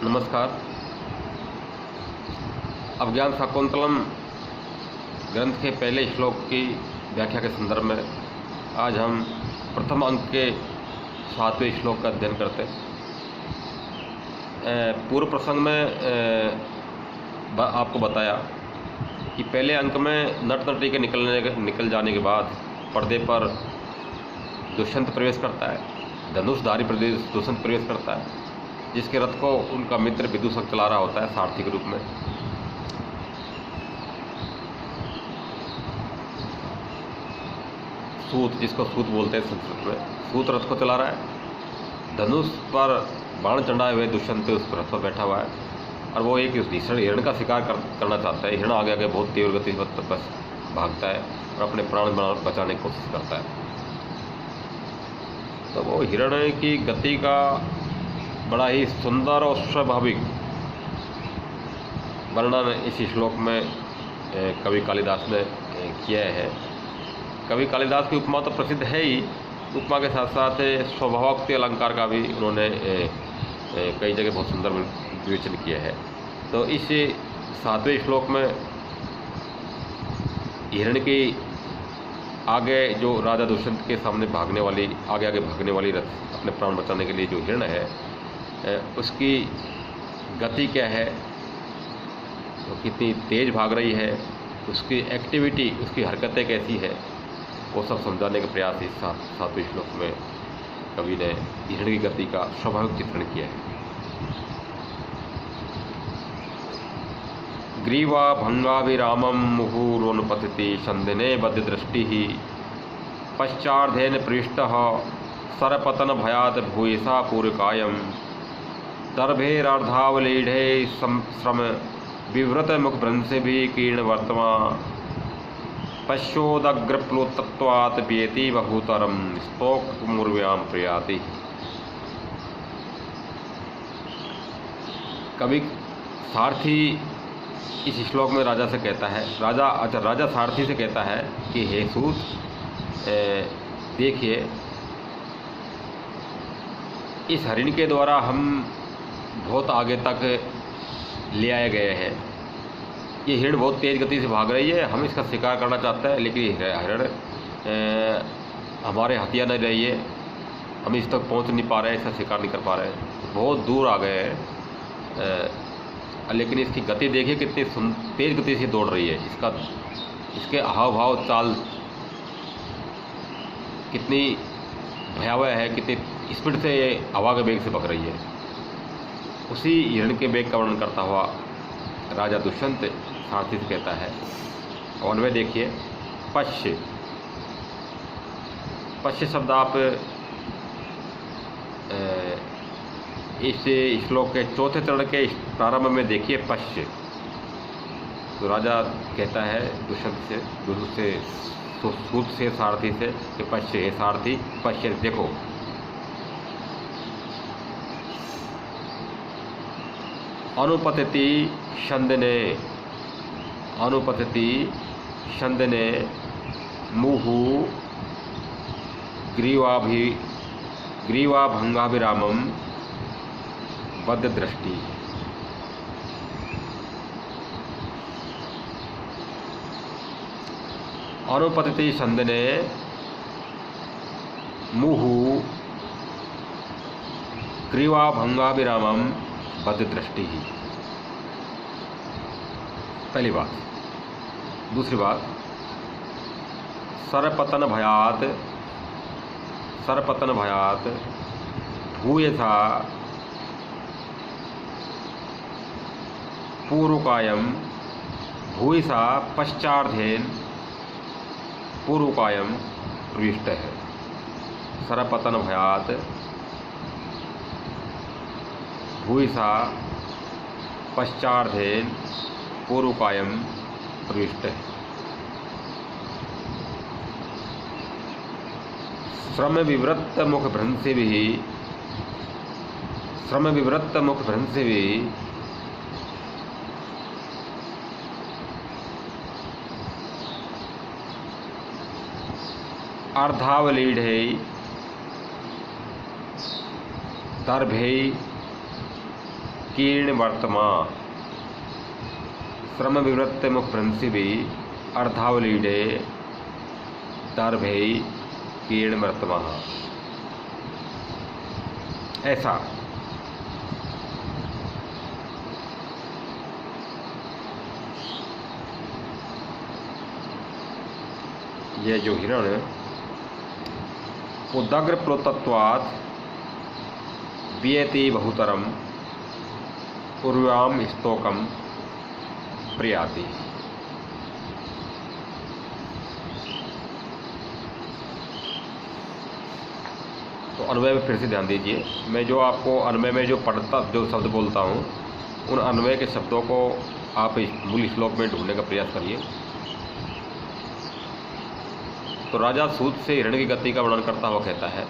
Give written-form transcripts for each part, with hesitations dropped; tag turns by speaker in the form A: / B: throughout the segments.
A: नमस्कार। अभिज्ञान शाकुंतलम ग्रंथ के पहले श्लोक की व्याख्या के संदर्भ में आज हम प्रथम अंक के 7वें श्लोक का अध्ययन करते हैं। पूर्व प्रसंग में आपको बताया कि पहले अंक में नट नटी के निकल जाने के बाद पर्दे पर दुष्यंत प्रवेश करता है, धनुषधारी दुष्यंत प्रवेश करता है, जिसके रथ को उनका मित्र विदूषक चला रहा होता है सारथी के रूप में। सूत, जिसको सूत बोलते हैं संस्कृत में, सूत रथ को चला रहा है। धनुष पर बाण चढ़ाए हुए दुष्यंत उस रथ पर बैठा हुआ है और वो एक भीषण हिरण का शिकार करना चाहता है। हिरण आगे आगे बहुत तीव्र गति से भागता है और अपने प्राण बचाने की कोशिश करता है। तो वो हिरण की गति का बड़ा ही सुंदर और स्वाभाविक वर्णन इस श्लोक में कवि कालिदास ने किया है। कवि कालिदास की उपमा तो प्रसिद्ध है ही, उपमा के साथ साथ स्वभावोक्ति अलंकार का भी उन्होंने कई जगह बहुत सुंदर विवेचन किया है। तो इस 7वें श्लोक में हिरण की आगे जो राजा दुष्यंत के सामने आगे आगे भागने वाली रथ, अपने प्राण बचाने के लिए जो हिरण है, उसकी गति क्या है, वो कितनी तेज भाग रही है, उसकी एक्टिविटी, उसकी हरकतें कैसी है, वो सब समझाने का प्रयास इस 7वें श्लोक में कवि ने हिरण की गति का स्वाभाविक चित्रण किया है। ग्रीवा भंगाभिरामं मुहुरोनुपतिति संदिने बद्ध दृष्टि पश्चार्धेन पृष्ठः सरपतन भयात भूयसा पूर्वकायम दर्भेरार्धावलीढ़े श्रम विव्रत मुखभ्रंसे भी कीर्ण वर्तमा पश्योदग्रप्लुतत्वात् पियेति बहुतरम स्तोकमुर्व्याम प्रयाति। कवि सारथी इस श्लोक में राजा से कहता है, राजा सारथी से कहता है कि हे सूत, देखिए, इस हरिण के द्वारा हम बहुत आगे तक ले आए गए हैं। ये हिरण बहुत तेज़ गति से भाग रही है, हम इसका शिकार करना चाहते हैं, लेकिन हिरण हमारे हथिया नहीं रही है, हम इस तक पहुंच नहीं पा रहे हैं, इसका शिकार नहीं कर पा रहे हैं, बहुत दूर आ गए हैं। लेकिन इसकी गति देखिए कितनी तेज़ गति से दौड़ रही है, इसके हाव भाव चाल कितनी भयावह है, कितनी स्पीड से ये हवा के वेग से भग रही है। उसी हिरण के वेग का वर्णन करता हुआ राजा दुष्यंत सारथी से कहता है, और में देखिए, पश्य शब्द आप इस श्लोक के 4थे चरण के प्रारंभ में देखिए, पश्य। तो राजा कहता है दुष्यंत से सूत से सारथी से कि पश्य, हे सारथी, पश्य, देखो। अनुपतिति शंदने मुहु ग्रीवाभंगाभिरामं बद्ध दृष्टि। अनुपतिति शंदने मुहु ग्रीवाभंगाभिरामं बद्ध दृष्टि। पहली बात। दूसरी बात, सरपतन भयात भूयसा पूर्वकायम भूयसा पश्चार्धेन पूर्वकायम प्रविष्ट है। सरपतन भयात भूयसा पश्चार्धेन पूर्वकायम प्रविष्ट है। श्रम विवृत्त मुखभ्रंसे भी अर्धावलीढ़े दर्भे कीर्ण वर्तमा श्रम विवृत्त मुप्रणसिभि अर्धावलीडे दर्भे कीर्ण वर्तमा। ऐसा यह जो हिरण उदग्र प्रोतत्वात् वियति बहुतरम उर्व्याम स्तोकम प्रयाति। तो अन्वय में फिर से ध्यान दीजिए। मैं जो आपको अन्वय में जो शब्द बोलता हूँ उन अन्वय के शब्दों को आप मूल श्लोक में ढूंढने का प्रयास करिए। तो राजा सूत से हिरण की गति का वर्णन करता हुआ कहता है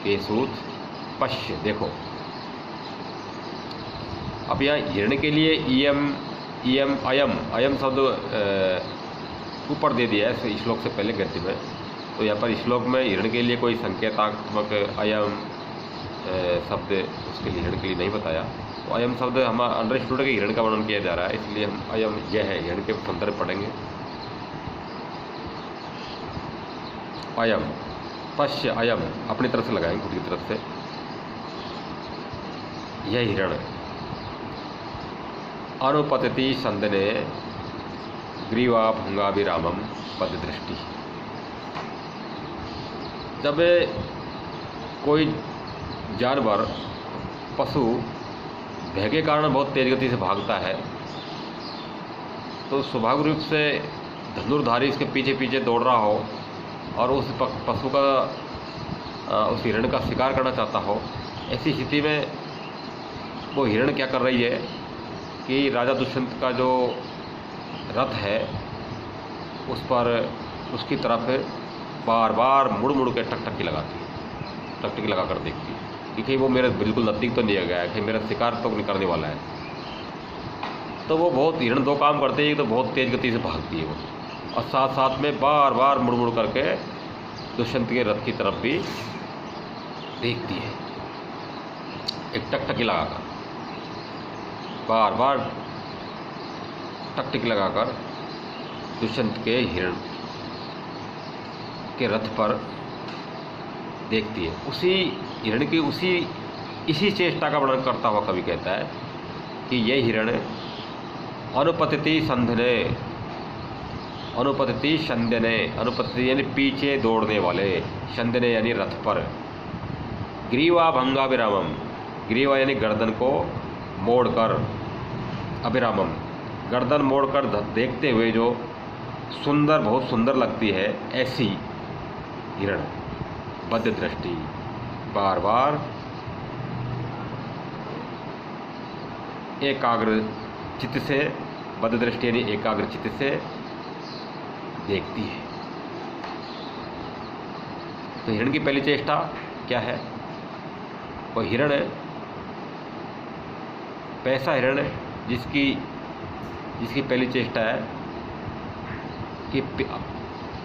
A: कि सूत पश्य देखो। अब यहाँ हिरण के लिए इयम अयम शब्द ऊपर दे दिया है श्लोक से पहले गद्य में। तो यहाँ पर श्लोक में हिरण के लिए कोई संकेतात्मक अयम शब्द उसके लिए हिरण के लिए नहीं बताया। तो अयम शब्द हम अंडरस्टूड है कि हिरण का वर्णन किया जा रहा है, इसलिए हम अयम यह है हिरण के संदर्भ पढ़ेंगे। अयम पश्य अयम अपनी तरफ से लगाएंगे, खुद की तरफ से। यह हिरण अनुपतति संदने ग्रीवा भंगाभिरामम पद दृष्टि। जब कोई जानवर पशु भय के कारण बहुत तेज गति से भागता है तो स्वाभाविक रूप से धनुर्धारी इसके पीछे पीछे दौड़ रहा हो और उस पशु का उस हिरण का शिकार करना चाहता हो, ऐसी स्थिति में वो हिरण क्या कर रही है कि राजा दुष्यंत का जो रथ है उस पर उसकी तरफ बार बार मुड़ मुड़ के टकटकी लगाती है, टकटकी लगा कर देखती है कि कहीं वो मेरे बिल्कुल नज़दीक तो नहीं आ गया है, कहीं मेरा शिकार तो नहीं करने वाला है। तो वो बहुत हिरण दो काम करते हैं, तो बहुत तेज़ गति से भागती है वो, और साथ साथ में बार बार मुड़ मुड़ करके दुष्यंत के रथ की तरफ भी देखती है, एक टकटकी लगाकर, बार बार टकटकी लगाकर दुष्यंत के हिरण के रथ पर देखती है। उसी हिरण की इसी चेष्टा का वर्णन करता हुआ कवि कहता है कि यह हिरण अनुपतिति संधने, अनुपतिति संधने, अनुपतिति यानी पीछे दौड़ने वाले, संधने यानी रथ पर, ग्रीवा भंगाभिरामम, ग्रीवा यानी गर्दन को मोड़कर, अभिरामम गर्दन मोड़कर देखते हुए जो सुंदर, बहुत सुंदर लगती है, ऐसी हिरण बद्ध दृष्टि, बार बार एकाग्र चित्त से, बद्ध दृष्टि यानी एकाग्र चित्त से देखती है। तो हिरण की पहली चेष्टा क्या है? वो हिरण है, पैसा हिरण है जिसकी पहली चेष्टा है कि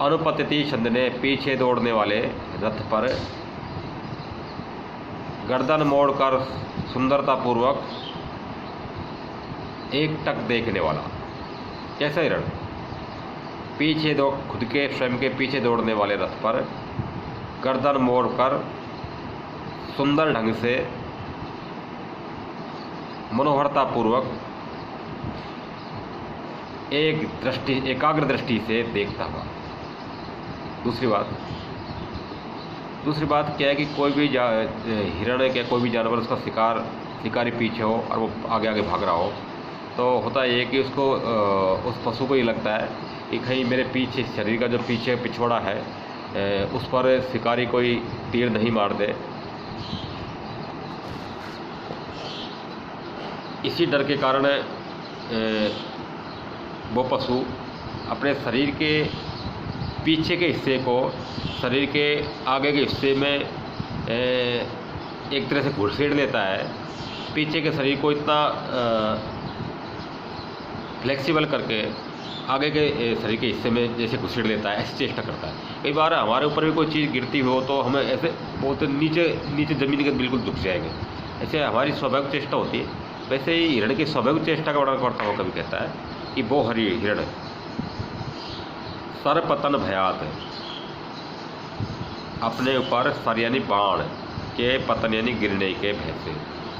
A: अनुपतिति संधने, पीछे दौड़ने वाले रथ पर गर्दन मोड़कर सुंदरतापूर्वक एक टक देखने वाला। कैसा हिरण? पीछे खुद के स्वयं के पीछे दौड़ने वाले रथ पर गर्दन मोड़कर सुंदर ढंग से मनोहरतापूर्वक एकाग्र दृष्टि से देखता हुआ। दूसरी बात क्या है कि कोई भी हिरण है, क्या कोई भी जानवर, उसका शिकारी पीछे हो और वो आगे आगे भाग रहा हो, तो होता ये कि उसको उस पशु को ये लगता है कि कहीं मेरे पीछे शरीर का जो पीछे पिछवाड़ा है उस पर शिकारी कोई तीर नहीं मार दे। इसी डर के कारण वो पशु अपने शरीर के पीछे के हिस्से को शरीर के आगे के हिस्से में एक तरह से घुसेड़ लेता है, पीछे के शरीर को इतना फ्लेक्सिबल करके आगे के शरीर के हिस्से में जैसे घुसेड़ लेता है, ऐसी चेष्टा करता है। कई बार हमारे ऊपर भी कोई चीज़ गिरती हो तो हमें ऐसे बहुत नीचे ज़मीन के बिल्कुल झुक जाएंगे, ऐसे हमारी स्वाभाविक चेष्टा होती है, वैसे ही हिरण की स्वाभाविक चेष्टा का वर्णन करता हुआ कवि कहता है कि वो हिरण सर पतन भयात, अपने ऊपर सर यानी बाण के, पतन यानी गिरने के भय से,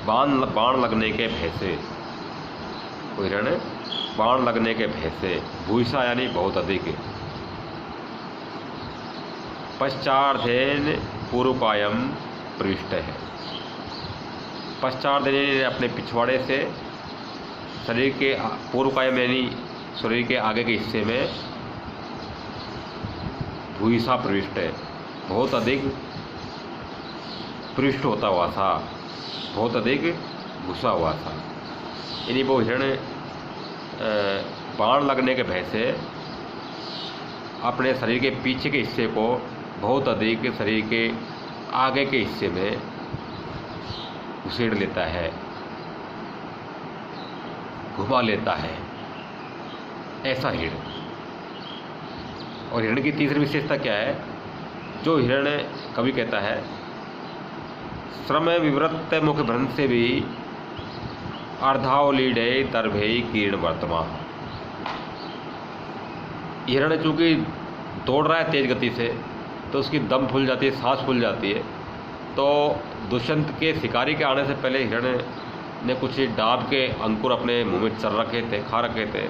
A: बाण लगने के भय से, वो हिरण बाण लगने के भय से, भूषा यानी बहुत अधिक, पश्चार्धेन पूर्वपायम प्रविष्ट है, पश्चार्धेन यानी अपने पिछवाड़े से शरीर के पूर्वकायम यानी शरीर के आगे के हिस्से में भूषा प्रविष्ट है, बहुत अधिक पृष्ठ होता हुआ था, बहुत अधिक घुसा हुआ था। यानी वो हिरण बाण लगने के भय से अपने शरीर के पीछे के हिस्से को बहुत अधिक शरीर के आगे के हिस्से में घुसेड़ लेता है, घुमा लेता है, ऐसा हिरण। और हिरण की तीसरी विशेषता क्या है? जो हिरण कवि कहता है श्रम विवृत्त मुख भ्रंश से भी अर्धावलीडे दर्भे कीर्ण वर्तमान। हिरण चूंकि दौड़ रहा है तेज गति से, तो उसकी दम फूल जाती है, सांस फूल जाती है। तो दुष्यंत के शिकारी के आने से पहले हिरण ने कुछ डाब के अंकुर अपने मुंह में चर रखे थे, खा रखे थे।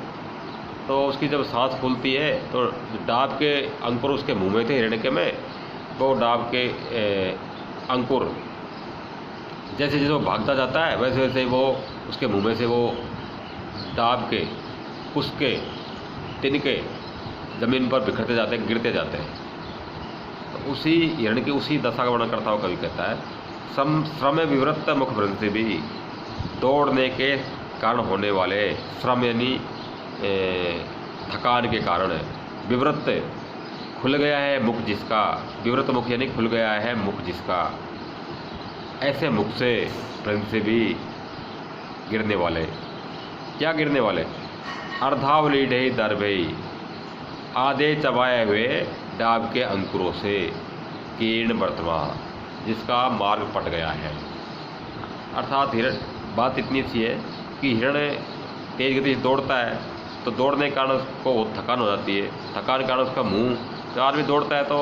A: तो उसकी जब सांस फूलती है तो डाब के अंकुर उसके मुंह में थे हिरण के में, वो डाब के अंकुर जैसे जैसे वो भागता जाता है वैसे वैसे वो उसके मुंह में से वो डाब के उसके तिनके ज़मीन पर बिखरते जाते हैं, गिरते जाते हैं। तो उसी हिरण की उसी दशा का वर्णन करता हुआ कवि कहता है श्रम विवृत्त मुख भ्रंश से भी, दौड़ने के कारण होने वाले श्रम यानी थकान के कारण, विवृत्त खुल गया है मुख जिसका, विवृत्त मुख यानी खुल गया है मुख जिसका, ऐसे मुख से भ्रंश से भी गिरने वाले, क्या गिरने वाले? अर्धावलीडे दर्भे, आधे चबाए हुए डाब के अंकुरों से, कीर्ण वर्तमान जिसका मार्ग पट गया है। अर्थात हिरण, बात इतनी सी है कि हिरण तेज गति से दौड़ता है, तो दौड़ने के कारण उसको थकान हो जाती है, थकान के कारण उसका मुंह, जो आदमी दौड़ता है तो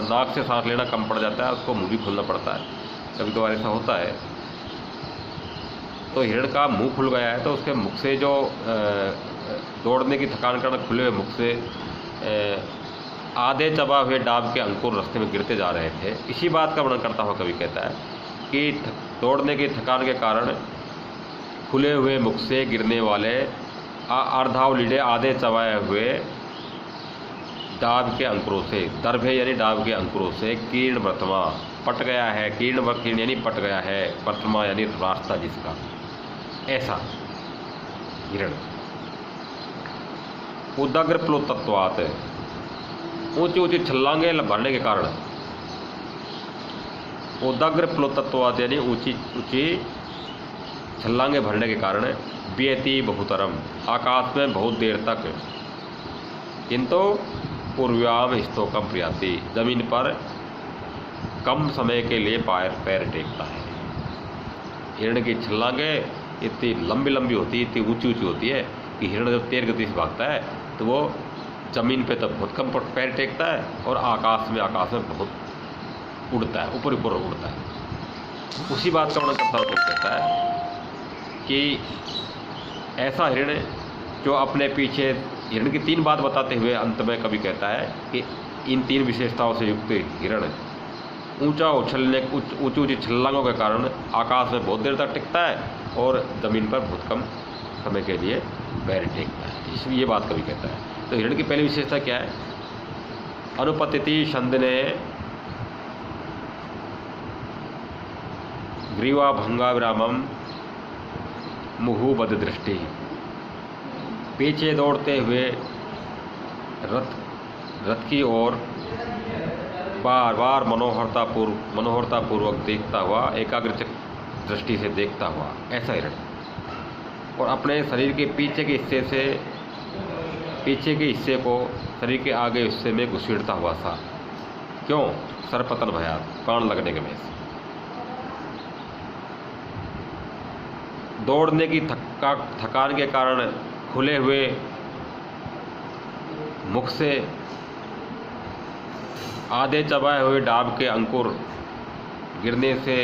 A: नाक से सांस लेना कम पड़ जाता है, उसको मुंह भी खोलना पड़ता है, कभी कभार ऐसा होता है। तो हिरण का मुंह खुल गया है, तो उसके मुख से जो दौड़ने की थकान के कारण खुले हुए मुख से आधे चबा हुए डाब के अंकुर रास्ते में गिरते जा रहे थे। इसी बात का वर्णन करता हुआ कवि कहता है कि दौड़ने की थकान के कारण खुले हुए मुख से गिरने वाले अर्धावलीडे, आधे चबाए हुए डाब के अंकुरों से, दर्भे यानी डाब के अंकुरों से, कीर्ण वर्तमान पट गया है, कीर्ण यानी पट गया है, वर्तमान यानी रास्ता जिसका, ऐसा हिरण। उदग्र प्लोतत्वात्, ऊंची ऊंची छलांगे भरने के कारण, उदग्र प्लोतत्वात् यानी ऊंची ऊंची छलांगे भरने के कारण, व्यति बहुतरम आकाश में बहुत देर तक, किंतु पूर्व्याम स्तोकम प्रियाति जमीन पर कम समय के लिए पैर टेकता है। हिरण की छलांगे इतनी लंबी लंबी होती है, इतनी ऊंची ऊंची होती है कि हिरण जब तेज गति से भागता है तो वो ज़मीन पे तब बहुत कम पैर टेकता है और आकाश में बहुत उड़ता है, ऊपर ऊपर उड़ता है। उसी बात का वर्णन करता हुआ कहता है कि ऐसा हिरण जो अपने पीछे, हिरण की तीन बात बताते हुए अंत में कवि कहता है कि इन तीन विशेषताओं से युक्त हिरण ऊंचा उछलने, ऊंची ऊंची छलांगों के कारण आकाश में बहुत देर तक टिकता है और ज़मीन पर बहुत कम समय के लिए पैर टेकता है। इसलिए ये बात कवि कहता है। तो हिरण की पहली विशेषता क्या है? अनुपतिति छंदने ग्रीवा भंगा विरामम मुहुबद दृष्टि, पीछे दौड़ते हुए रथ की ओर बार बार मनोहरतापूर्वक देखता हुआ, एकाग्र दृष्टि से देखता हुआ, ऐसा हिरण। और अपने शरीर के पीछे के हिस्से को शरीर के आगे हिस्से में घुसेड़ता हुआ था। क्यों? सरपतन भयात, प्राण लगने के भय से। दौड़ने की थकान के कारण खुले हुए मुख से आधे चबाए हुए डाब के अंकुर गिरने से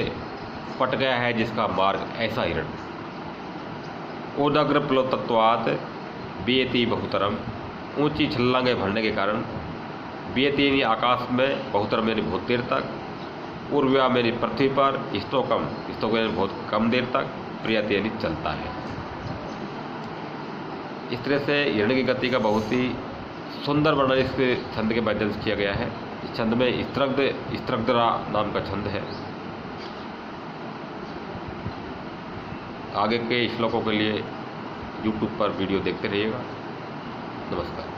A: पट गया है जिसका मार्ग, ऐसा हिरण। उदग्र प्लोतत्वात् बीयति बहुतरम, ऊंची छलांगे भरने के कारण, बीयति यानी आकाश में, बहुतरम यानी बहुत देर तक, उर्व्याम यानी पृथ्वी पर, स्तोकम यानी बहुत कम देर तक, प्रियति यानी चलता है। इस तरह से हिरण की गति का बहुत ही सुंदर वर्णन इस छंद के माध्यम से किया गया है। इस छंद में स्त्रग्धरा नाम का छंद है। आगे के श्लोकों के लिए YouTube पर वीडियो देखते रहिएगा। नमस्कार।